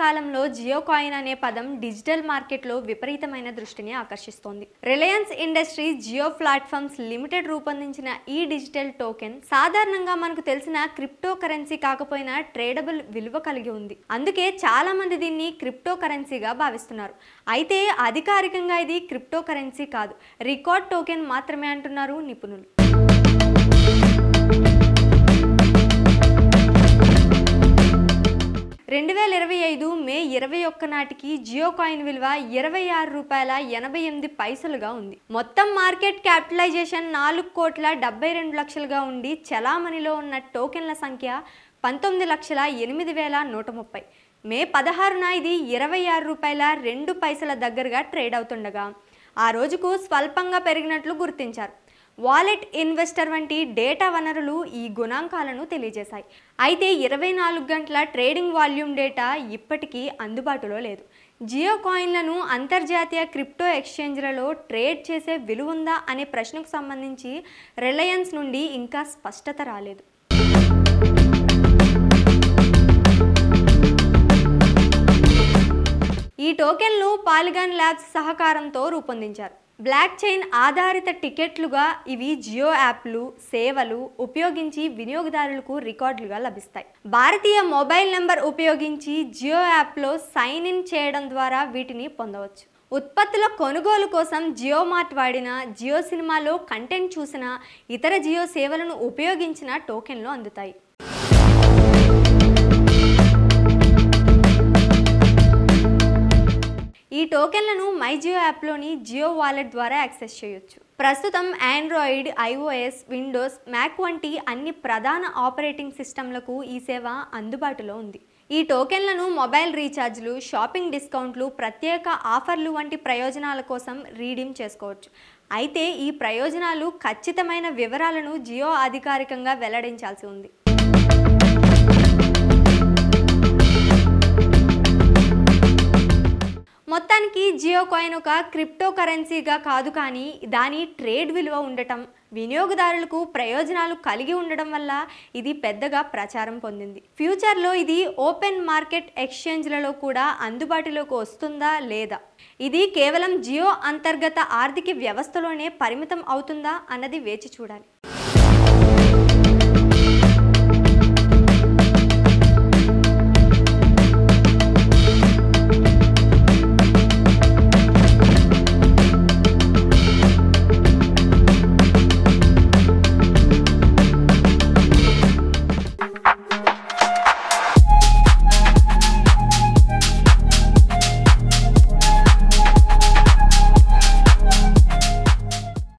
కాలంలో జియో కాయిన్ అనే పదం డిజిటల్ మార్కెట్లో విపరీతమైన దృష్టిని ఆకర్షిస్తోంది. రిలయన్స్ ఇండస్ట్రీస్ జియో ప్లాట్ఫామ్స్ లిమిటెడ్ రూపొందించిన ఈ డిజిటల్ టోకెన్ సాధారణంగా మనకు తెలిసిన క్రిప్టో కరెన్సీ కాకపోయినా ట్రేడబుల్ విలువ కలిగి ఉంది. అందుకే చాలా మంది దీన్ని క్రిప్టో కరెన్సీగా భావిస్తున్నారు. అయితే అధికారికంగా ఇది క్రిప్టో కరెన్సీ కాదు, రికార్డ్ టోకెన్ మాత్రమే అంటున్నారు నిపుణులు. 2025 మే 21 నాటికి జియో కాయిన్ విలువ ₹26.88గా ఉంది. మొత్తం మార్కెట్ క్యాపిటలైజేషన్ 4,72,00,000గా ఉండి చలామణిలో ఉన్న టోకెన్ల సంఖ్య 19,08,130. మే 16న ఇది ₹26.02 దగ్గరగా ట్రేడ్ అవుతుండగా ఆ రోజుకు స్వల్పంగా పెరిగినట్లు గుర్తించారు. వాలెట్, ఇన్వెస్టర్ వంటి డేటా వనరులు ఈ గణాంకాలను తెలియజేశాయి. అయితే 24 గంటల ట్రేడింగ్ వాల్యూమ్ డేటా ఇప్పటికీ అందుబాటులో లేదు. జియో కాయిన్లను అంతర్జాతీయ క్రిప్టో ఎక్స్చేంజ్లలో ట్రేడ్ చేసే విలువుందా అనే ప్రశ్నకు సంబంధించి రిలయన్స్ నుండి ఇంకా స్పష్టత రాలేదు. ఈ టోకెన్లు పాలిగాన్ ల్యాబ్స్ సహకారంతో రూపొందించారు. బ్లాక్ చైన్ ఆధారిత టికెట్లుగా ఇవి జియో యాప్లు, సేవలు ఉపయోగించి వినియోగదారులకు రికార్డులుగా లభిస్తాయి. భారతీయ మొబైల్ నెంబర్ ఉపయోగించి జియో యాప్లో సైన్ ఇన్ చేయడం ద్వారా వీటిని పొందవచ్చు. ఉత్పత్తుల కొనుగోలు కోసం జియో మార్ట్ వాడిన, జియో సినిమాలో కంటెంట్ చూసిన, ఇతర జియో సేవలను ఉపయోగించిన టోకెన్లు అందుతాయి. ఈ టోకెన్లను మై జియో యాప్లోని జియో వాలెట్ ద్వారా యాక్సెస్ చేయొచ్చు. ప్రస్తుతం ఆండ్రాయిడ్, iOS, విండోస్, మ్యాక్ వంటి అన్ని ప్రధాన ఆపరేటింగ్ సిస్టమ్లకు ఈ సేవ అందుబాటులో ఉంది. ఈ టోకెన్లను మొబైల్ రీఛార్జ్లు, షాపింగ్ డిస్కౌంట్లు, ప్రత్యేక ఆఫర్లు వంటి ప్రయోజనాల కోసం రీడీమ్ చేసుకోవచ్చు. అయితే ఈ ప్రయోజనాలు ఖచ్చితమైన వివరాలను జియో అధికారికంగా వెల్లడించాల్సి ఉంది. మొత్తానికి జియో కాయిన్ ఒక క్రిప్టో కరెన్సీగా కాదు, కానీ దాని ట్రేడ్ విలువ ఉండటం, వినియోగదారులకు ప్రయోజనాలు కలిగి ఉండడం వల్ల ఇది పెద్దగా ప్రచారం పొందింది. ఫ్యూచర్లో ఇది ఓపెన్ మార్కెట్ ఎక్స్చేంజ్లలో కూడా అందుబాటులోకి వస్తుందా లేదా, ఇది కేవలం జియో అంతర్గత ఆర్థిక వ్యవస్థలోనే పరిమితం అవుతుందా అన్నది వేచి చూడాలి.